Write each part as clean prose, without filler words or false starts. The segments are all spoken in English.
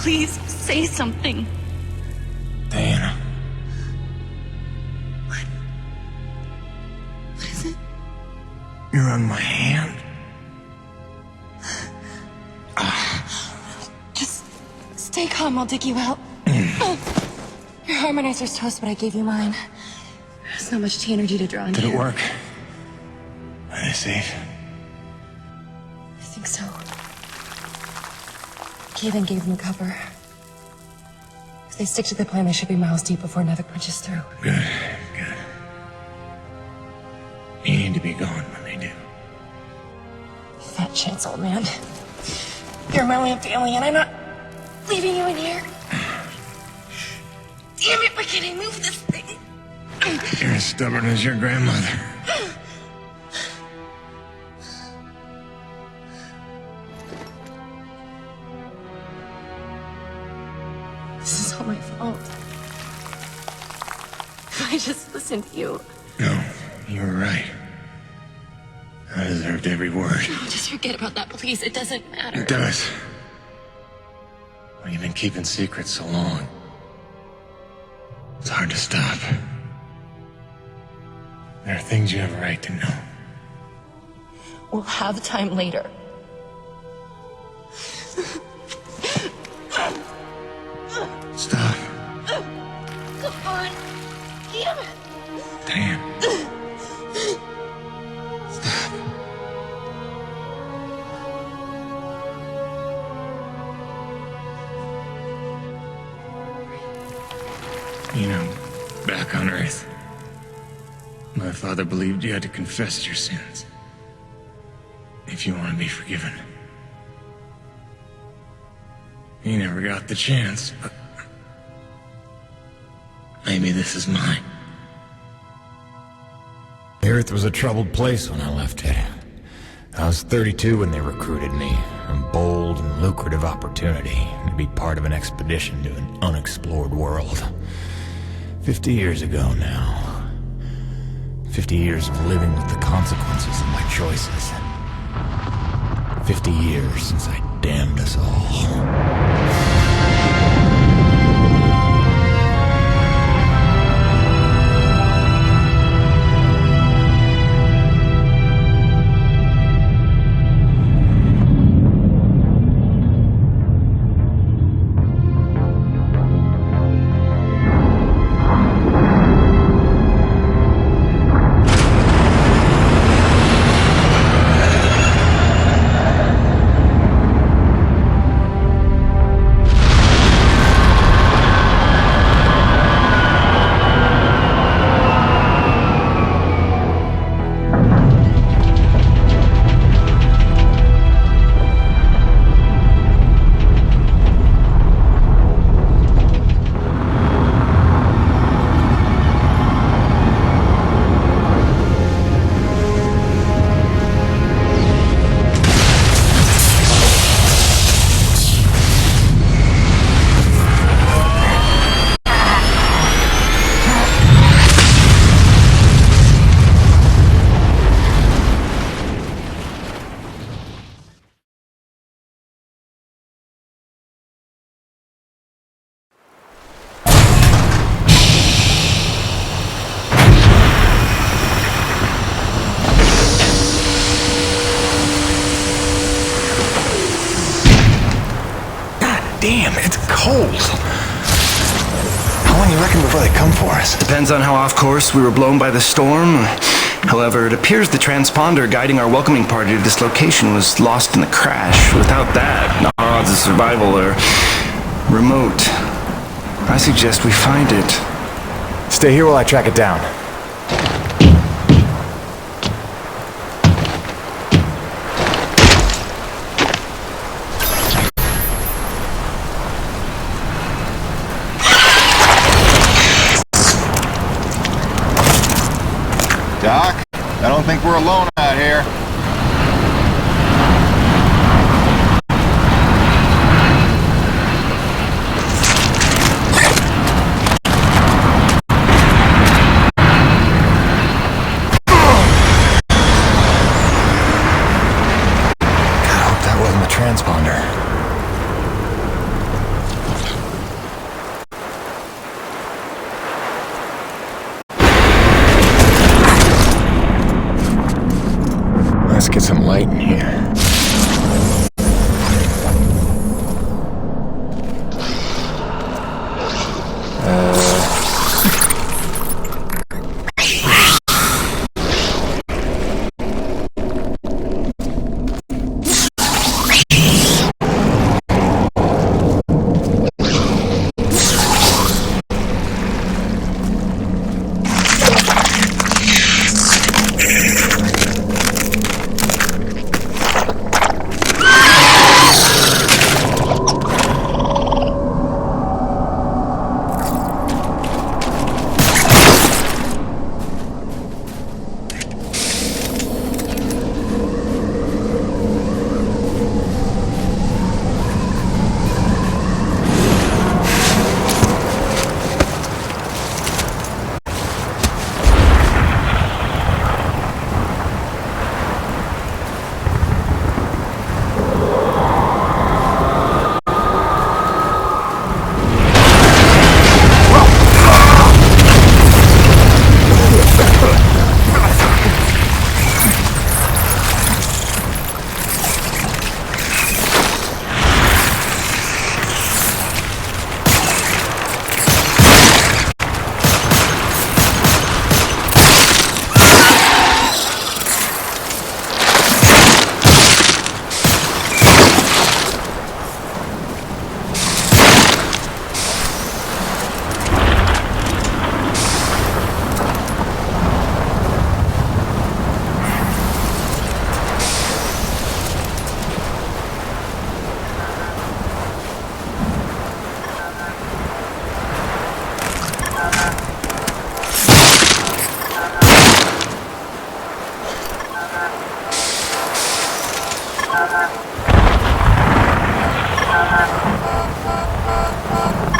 Please, say something. Diana. What is it? You're on my hand. Just stay calm, I'll dig you out. Your harmonizer's toast, but I gave you mine. There's not much energy to draw on. Did it work? Are they safe? I think so. Kaden gave them cover. If they stick to the plan, they should be miles deep before Nevik punches through. Good, good. You need to be gone when they do. Fat chance, old man. You're my only family, and I'm not leaving you in here. Damn it, why can't I move this thing? You're as stubborn as your grandmother. This is all my fault. I just listened to you. No, you were right. I deserved every word. Oh, just forget about that, please. It doesn't matter. It does. Well, you've been keeping secrets so long. It's hard to stop. There are things you have a right to know. We'll have time later. Stop. Come on. Damn it. Damn. Stop. You know, back on Earth, my father believed you had to confess your sins if you want to be forgiven. He never got the chance, but maybe this is mine. The Earth was a troubled place when I left it. I was 32 when they recruited me. A bold and lucrative opportunity to be part of an expedition to an unexplored world. 50 years ago now. 50 years of living with the consequences of my choices. 50 years since I damned us all. Damn, it's cold. How long you reckon before they come for us? Depends on how off course we were blown by the storm. However, it appears the transponder guiding our welcoming party to this location was lost in the crash. Without that, our odds of survival are remote. I suggest we find it. Stay here while I track it down. Doc, I don't think we're alone out here. God, I hope that wasn't the transponder. Let's get some light in here.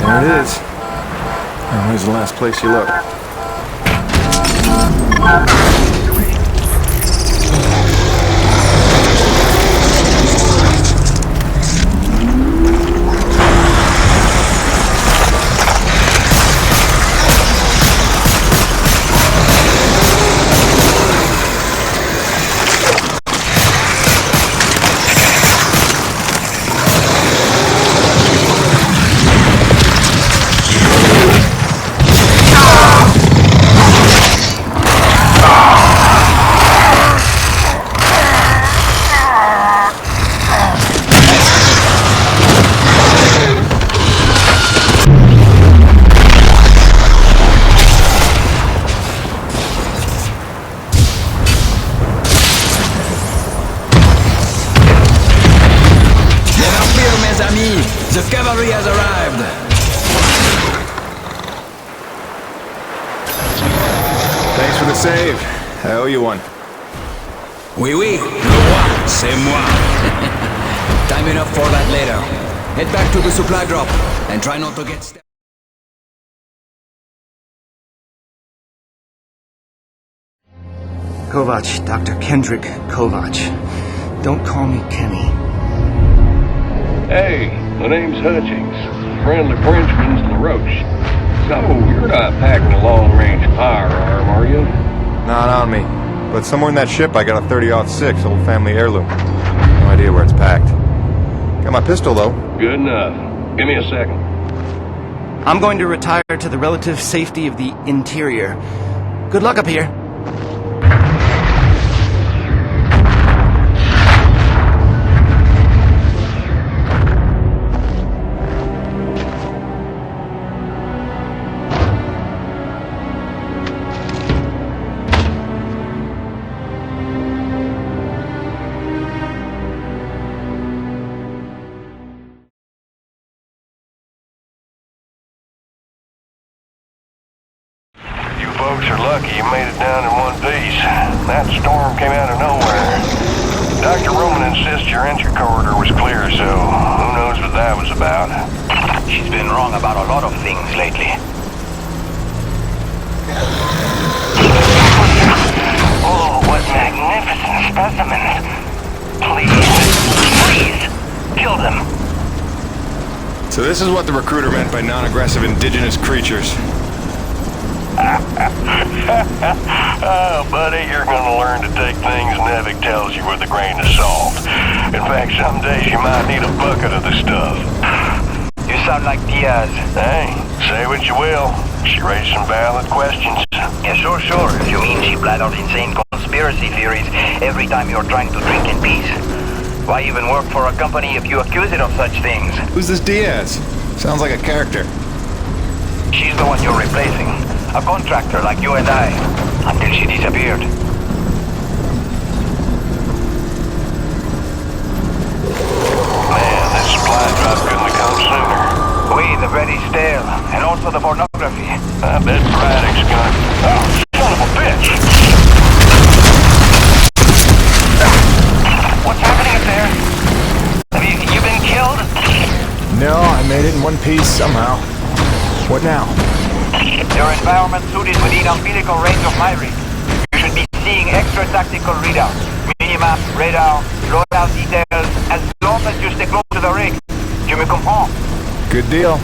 There it is. And where's the last place you looked? The cavalry has arrived! Thanks for the save. I owe you one. Oui, oui, le roi, c'est moi. Time enough for that later. Head back to the supply drop and try not to get stabbed. Kovac, Dr. Kendrick Kovac. Don't call me Kenny. Hey, my name's Hutchings. Friendly Frenchman's LaRoche. So, you're not packing a long-range firearm, are you? Not on me. But somewhere in that ship I got a 30-06 old family heirloom. No idea where it's packed. Got my pistol, though. Good enough. Give me a second. I'm going to retire to the relative safety of the interior. Good luck up here. Folks are lucky you made it down in one piece. That storm came out of nowhere. Dr. Roman insists your entry corridor was clear, so who knows what that was about. She's been wrong about a lot of things lately. Oh, what magnificent specimens. Please, kill them. So this is what the recruiter meant by non-aggressive indigenous creatures. Oh, buddy, you're gonna learn to take things Nevik tells you with a grain of salt. In fact, some days you might need a bucket of the stuff. You sound like Diaz. Hey, say what you will. She raised some valid questions. Yeah, sure. You mean she bled out insane conspiracy theories every time you're trying to drink in peace? Why even work for a company if you accuse it of such things? Who's this Diaz? Sounds like a character. She's the one you're replacing. A contractor like you and I. Until she disappeared. Man, this supply drop couldn't have come sooner. We, the very stale, and also the pornography. I bet Braddock's gonna... Oh, son of a bitch! What's happening up there? Have you been killed? No, I made it in one piece somehow. What now? Your environment suit is within umbilical range of my rig. You should be seeing extra tactical readouts. Minimap, radar, loadout details, as long as you stay close to the rig. Tu me comprends? Good deal.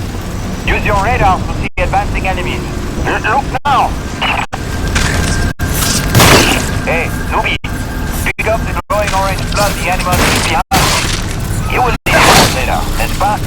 Use your radar to see advancing enemies. Look now! Hey, newbie. Pick up the glowing orange blood the animal is behind. You will need it later, n'est-ce pas?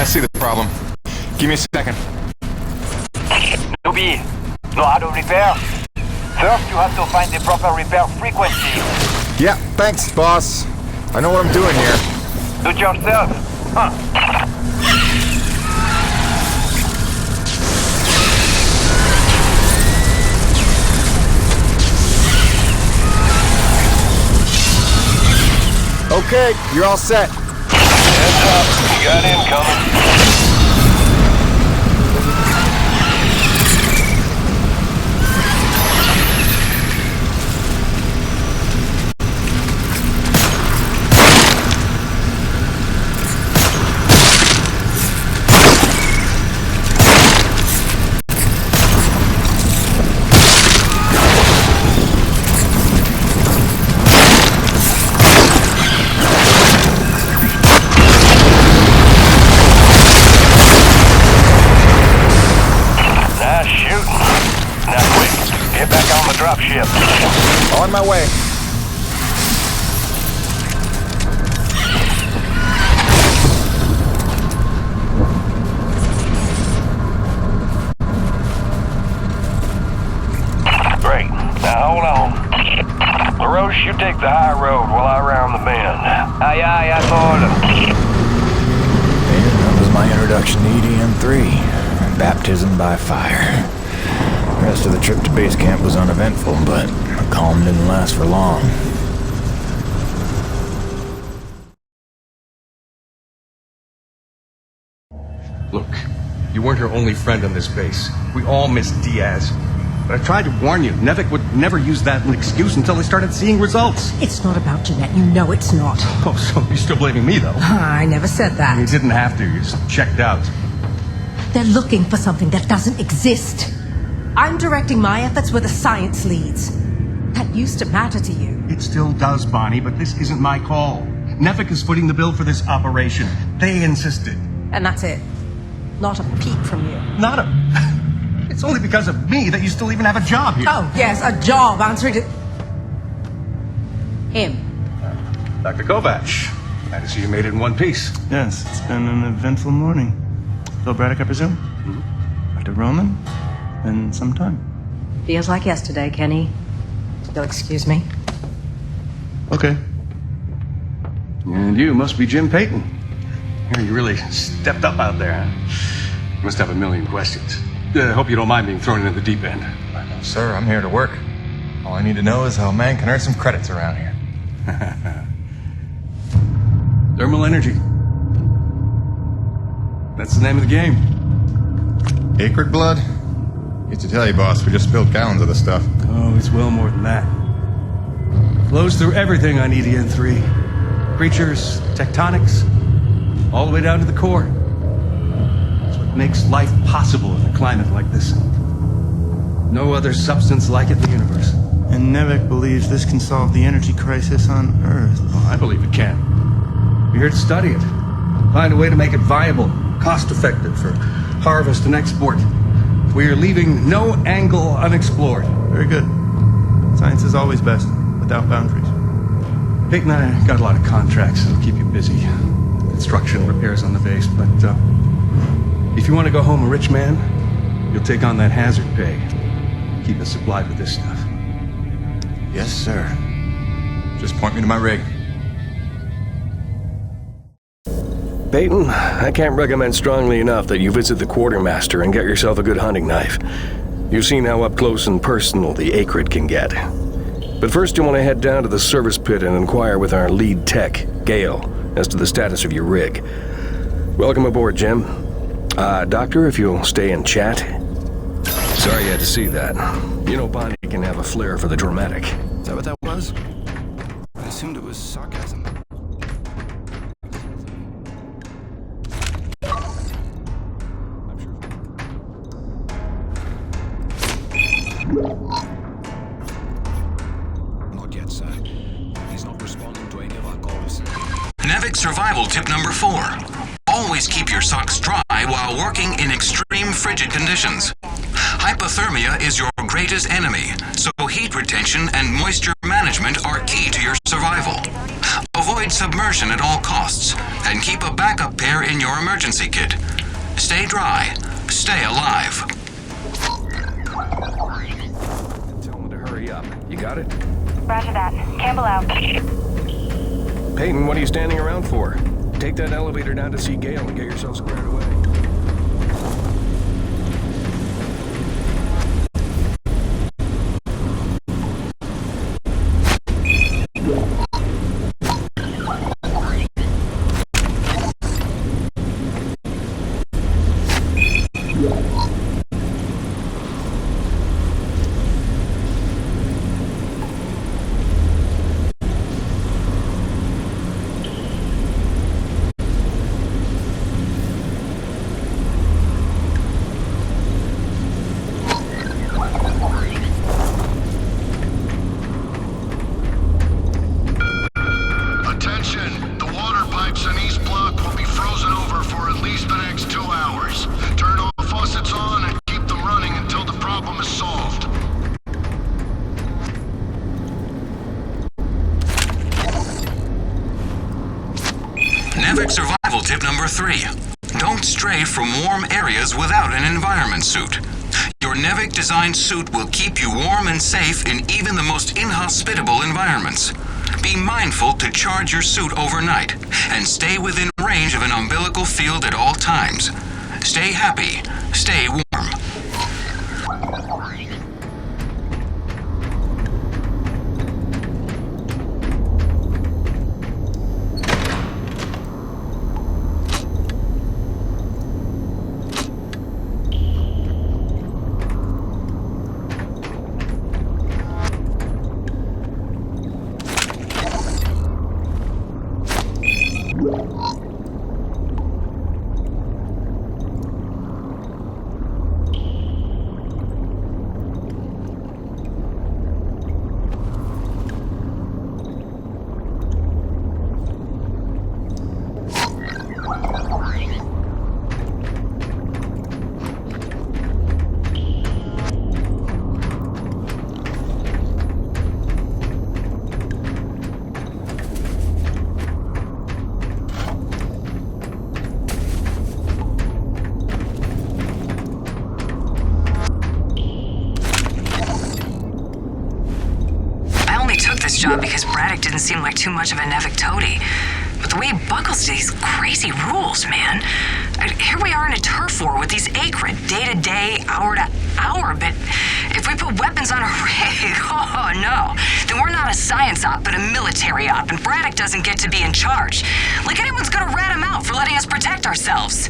See the problem. Give me a second. Newbie, know how to repair? First, you have to find the proper repair frequency. Yeah, thanks, boss. I know what I'm doing here. Do it yourself. Huh. Okay, you're all set. Heads up, you got incoming. Dropship. On my way. Great. Now hold on. LaRoche, you take the high road while I round the bend. Aye, asshole. And that was my introduction to EDM-3. Baptism by fire. The rest of the trip to base camp was uneventful, but the calm didn't last for long. Look, you weren't her only friend on this base. We all miss Diaz. But I tried to warn you. Nevik would never use that as an excuse until they started seeing results. It's not about Jeanette. You know it's not. Oh, so you're still blaming me, though? I never said that. You didn't have to. You just checked out. They're looking for something that doesn't exist. I'm directing my efforts where the science leads. That used to matter to you. It still does, Bonnie, but this isn't my call. Nevik is footing the bill for this operation. They insisted. And that's it. Not a peep from you. Not a... It's only because of me that you still even have a job here. Oh, yes, a job answering to... him. Dr. Kovac, glad to see you made it in one piece. Yes, it's been an eventful morning. Bill Braddock, I presume? Mm-hmm. Dr. Roman? Been some time. Feels like yesterday, Kenny. You'll excuse me. Okay. And you must be Jim Payton. You really stepped up out there. You must have a million questions. I hope you don't mind being thrown into the deep end. Sir, I'm here to work. All I need to know is how a man can earn some credits around here. Thermal energy. That's the name of the game. Acrid blood? Hate to tell you, boss, we just spilled gallons of the stuff. Oh, it's well more than that. Flows through everything on EDN3. Creatures, tectonics, all the way down to the core. It's what makes life possible in a climate like this. No other substance like it in the universe. And Nevik believes this can solve the energy crisis on Earth. Oh, I believe it can. We're here to study it. Find a way to make it viable, cost-effective for harvest and export. We are leaving no angle unexplored. Very good. Science is always best, without boundaries. Peyton and I got a lot of contracts that'll keep you busy. Construction, repairs on the base, but if you want to go home a rich man, you'll take on that hazard pay. Keep us supplied with this stuff. Yes, sir. Just point me to my rig. Peyton, I can't recommend strongly enough that you visit the Quartermaster and get yourself a good hunting knife. You've seen how up close and personal the Acrid can get. But first you want to head down to the service pit and inquire with our lead tech, Gale, as to the status of your rig. Welcome aboard, Jim. Doctor, if you'll stay and chat. Sorry you had to see that. You know Bonnie can have a flair for the dramatic. Is that what that was? I assumed it was sarcasm. Not yet, sir. He's not responding to any of our calls. Nevik survival tip number 4. Always keep your socks dry while working in extreme frigid conditions. Hypothermia is your greatest enemy, so heat retention and moisture management are key to your survival. Avoid submersion at all costs, and keep a backup pair in your emergency kit. Stay dry, stay alive. Tell him to hurry up. You got it? Roger that. Campbell out. Peyton, what are you standing around for? Take that elevator down to see Gale and get yourself squared away. Nevik survival tip number 3. Don't stray from warm areas without an environment suit. Your Nevik designed suit will keep you warm and safe in even the most inhospitable environments. Be mindful to charge your suit overnight and stay within range of an umbilical field at all times. Stay happy, stay warm. Job because Braddock didn't seem like too much of a Nevik toady. But the way he buckles to these crazy rules, man. Here we are in a turf war with these Akrid, day to day, hour to hour, but if we put weapons on a rig, oh no, then we're not a science op, but a military op, and Braddock doesn't get to be in charge. Like anyone's gonna rat him out for letting us protect ourselves.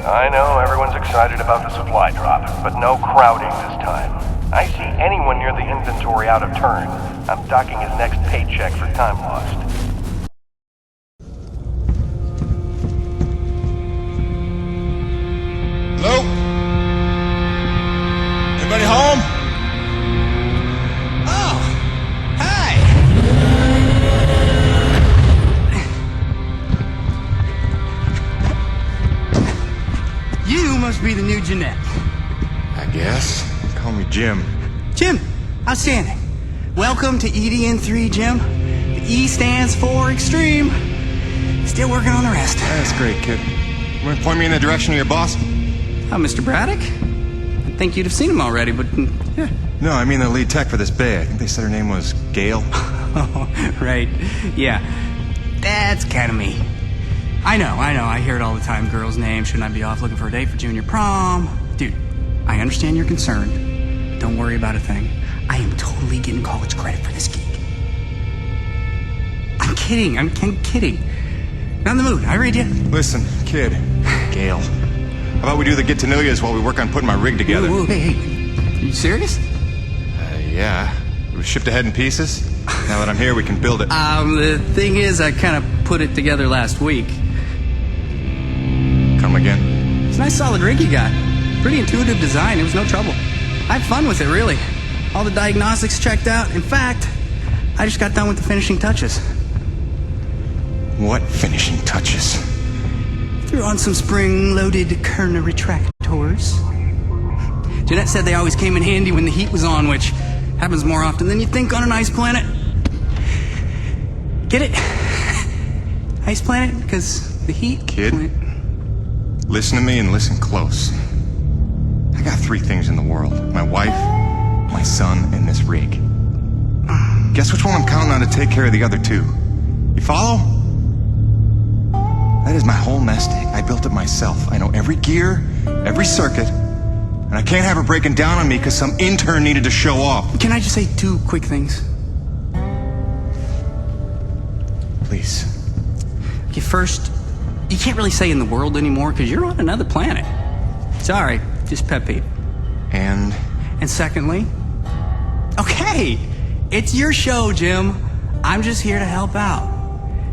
I know everyone's excited about the supply drop, but no crowding this time. I see anyone near the inventory out of turn. I'm docking his next paycheck for time lost. Hello? Anybody home? Oh, hi. You must be the new Jeanette. I guess. Call me Jim. Jim, outstanding. Welcome to EDN3, Jim. The E stands for extreme. Still working on the rest. That's great, kid. You want to point me in the direction of your boss? Oh, Mr. Braddock? I think you'd have seen him already, but yeah. No, I mean the lead tech for this bay. I think they said her name was Gail. Oh, right. Yeah. That's kind of me. I know. I hear it all the time. Girl's name. Shouldn't I be off looking for a date for junior prom? Dude, I understand you're concerned. Don't worry about a thing. I am totally getting college credit for this gig. I'm kidding. I'm kidding. Not in the mood. I read you. Listen, kid. Gail. How about we do the get-to-know-yous while we work on putting my rig together? Whoa, hey. Are you serious? Yeah. It was shipped ahead in pieces. Now that I'm here, we can build it. The thing is, I kind of put it together last week. Come again? It's a nice solid rig you got. Pretty intuitive design. It was no trouble. I had fun with it, really. All the diagnostics checked out. In fact, I just got done with the finishing touches. What finishing touches? Threw on some spring-loaded Kerner retractors. Jeanette said they always came in handy when the heat was on, which happens more often than you think on an ice planet. Get it? Ice planet? Because the heat... Kid, listen to me and listen close. I got three things in the world. My wife, my son, and this rig. Guess which one I'm counting on to take care of the other two? You follow? That is my whole nest egg. I built it myself. I know every gear, every circuit, and I can't have her breaking down on me because some intern needed to show off. Can I just say two quick things? Please. Okay, first, you can't really say in the world anymore because you're on another planet. Sorry, just pet peeve. And secondly, okay, it's your show, Jim. I'm just here to help out.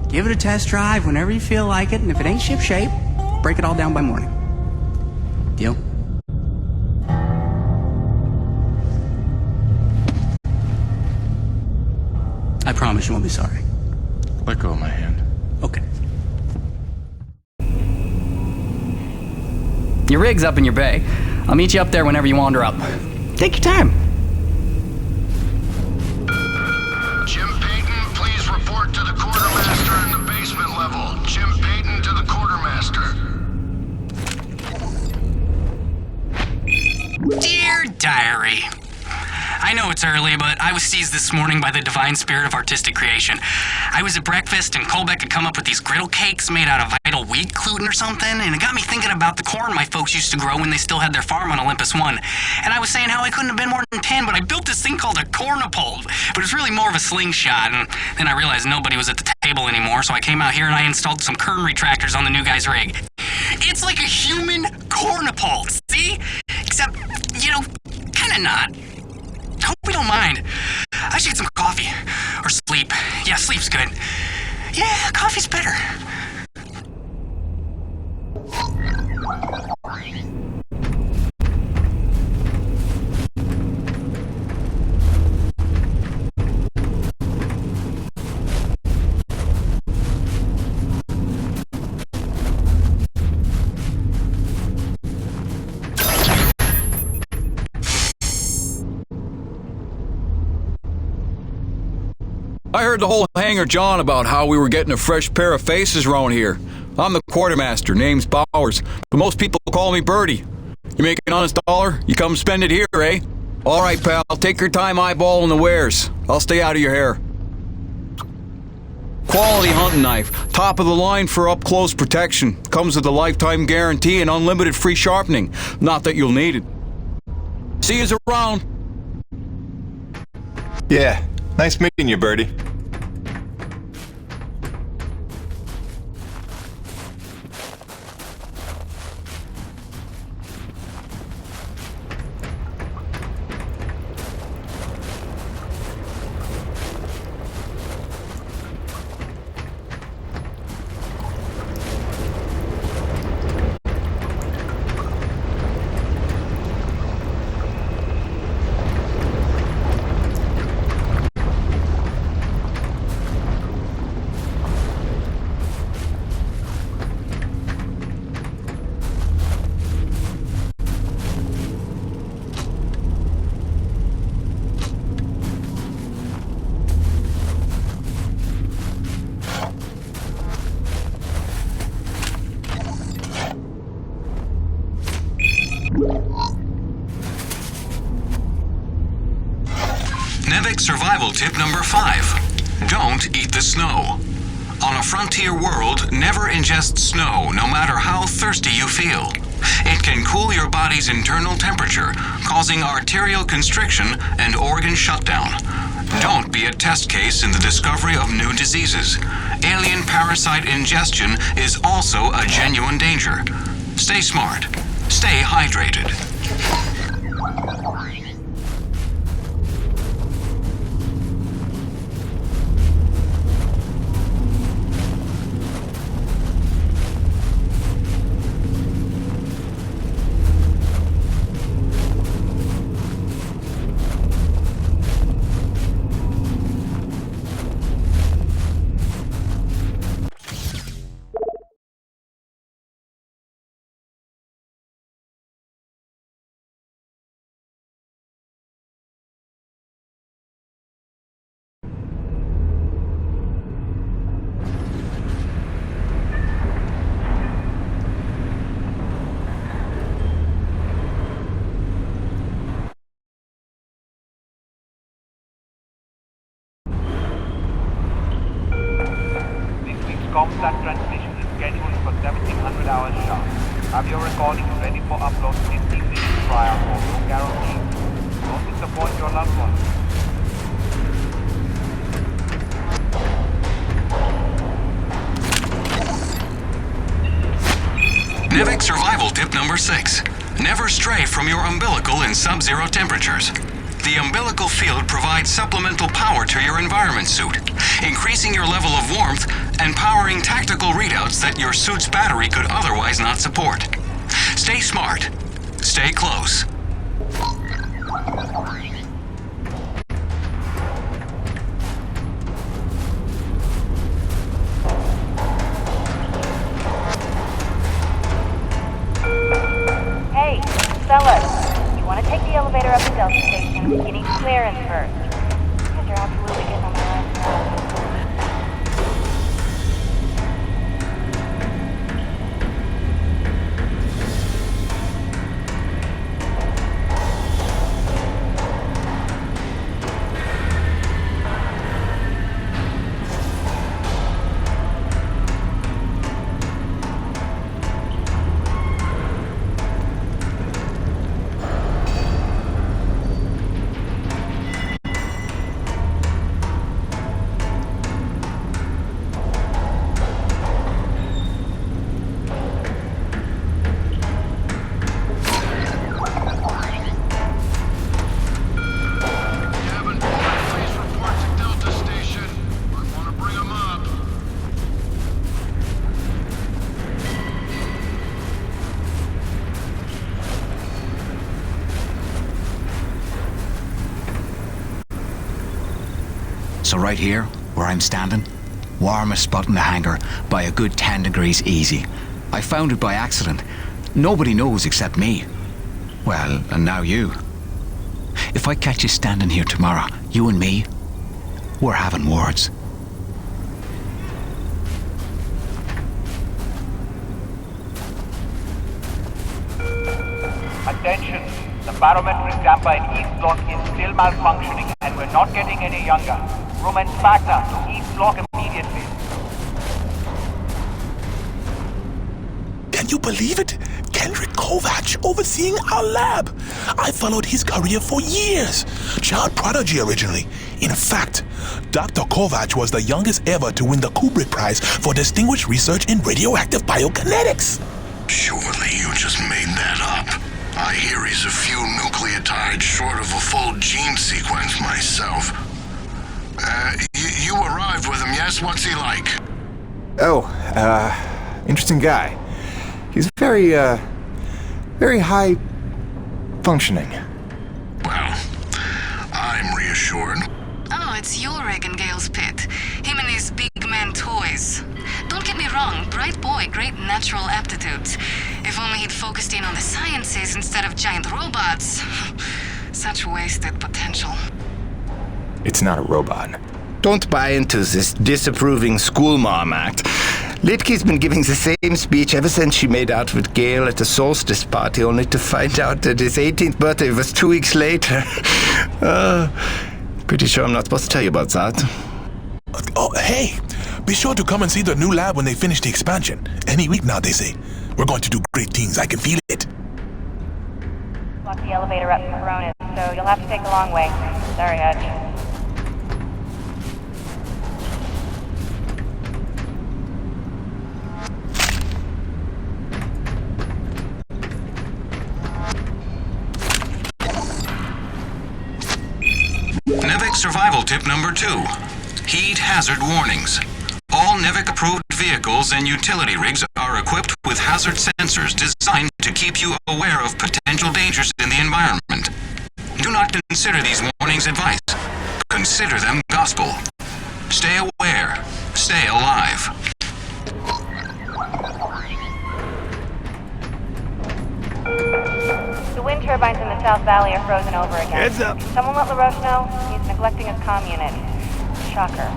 Give it a test drive whenever you feel like it, and if it ain't ship shape, break it all down by morning. Deal? I promise you won't be sorry. Let go of my hand. Okay. Your rig's up in your bay. I'll meet you up there whenever you wander up. Take your time. Jim Payton, please report to the quartermaster in the basement level. Jim Payton to the quartermaster. Dear Diary, I know it's early, but I was seized this morning by the divine spirit of artistic creation. I was at breakfast, and Colbeck had come up with these griddle cakes made out of vital wheat gluten or something, and it got me thinking about the corn my folks used to grow when they still had their farm on Olympus 1. And I was saying how I couldn't have been more than 10, but I built this thing called a cornipole, but it's really more of a slingshot, and then I realized nobody was at the table anymore, so I came out here and I installed some Kern retractors on the new guy's rig. It's like a human cornipole, see? Except, you know, kinda not. Hope we don't mind. I should get some coffee good. Yeah, coffee's better. I heard the whole hangar John about how we were getting a fresh pair of faces around here. I'm the quartermaster, name's Bowers, but most people call me Birdie. You make an honest dollar, you come spend it here, eh? All right, pal, take your time eyeballing the wares. I'll stay out of your hair. Quality hunting knife, top of the line for up-close protection. Comes with a lifetime guarantee and unlimited free sharpening. Not that you'll need it. See yous around. Yeah, nice meeting you, Birdie. NEVEC survival tip number 5. Don't eat the snow. On a frontier world, never ingest snow, no matter how thirsty you feel. It can cool your body's internal temperature, causing arterial constriction and organ shutdown. Don't be a test case in the discovery of new diseases. Alien parasite ingestion is also a genuine danger. Stay smart. Stay hydrated. Comsat transmission is scheduled for 1700 hours sharp. Have your recordings ready for upload 15 minutes prior for no guarantee. Don't disappoint your loved ones. NEVEC survival tip number 6. Never stray from your umbilical in sub-zero temperatures. The umbilical field provides supplemental power to your environment suit, increasing your level of warmth and powering tactical readouts that your suit's battery could otherwise not support. Stay smart. Stay close. Hey, fellas. You want to take the elevator up to Delta Station? You need clearance first. You guys are absolutely getting on my last nerve. So right here, where I'm standing, warmest spot in the hangar by a good 10 degrees easy. I found it by accident. Nobody knows except me. Well, and now you. If I catch you standing here tomorrow, you and me, we're having words. Attention, the barometric damper in East Block is still malfunctioning and we're not getting any younger. Roman Spagna to East Block immediately. Can you believe it? Kendrick Kovac overseeing our lab. I followed his career for years. Child prodigy originally. In fact, Dr. Kovac was the youngest ever to win the Kubrick Prize for distinguished research in radioactive biokinetics. Surely you just made that up. I hear he's a few nucleotides short of a full gene sequence myself. You arrived with him, yes? What's he like? Oh, interesting guy. He's very high functioning. Well, I'm reassured. Oh, it's Ulrich and Gale's pit. Him and his big man toys. Don't get me wrong, bright boy, great natural aptitudes. If only he'd focused in on the sciences instead of giant robots. Such wasted potential. It's not a robot. Don't buy into this disapproving school mom act. Litke's been giving the same speech ever since she made out with Gale at the solstice party, only to find out that his 18th birthday was 2 weeks later. Pretty sure I'm not supposed to tell you about that. Oh, hey! Be sure to come and see the new lab when they finish the expansion. Any week now, they say. We're going to do great things, I can feel it. Lock the elevator up from Coronas, so you'll have to take the long way. Sorry, Hutch. NEVEC survival tip number 2. Heat hazard warnings. All NEVEC-approved vehicles and utility rigs are equipped with hazard sensors designed to keep you aware of potential dangers in the environment. Do not consider these warnings advice. Consider them gospel. Stay aware. Stay alive. The wind turbines in the South Valley are frozen over again. Heads up. Can someone let LaRoche know? He's neglecting his comm unit. Shocker.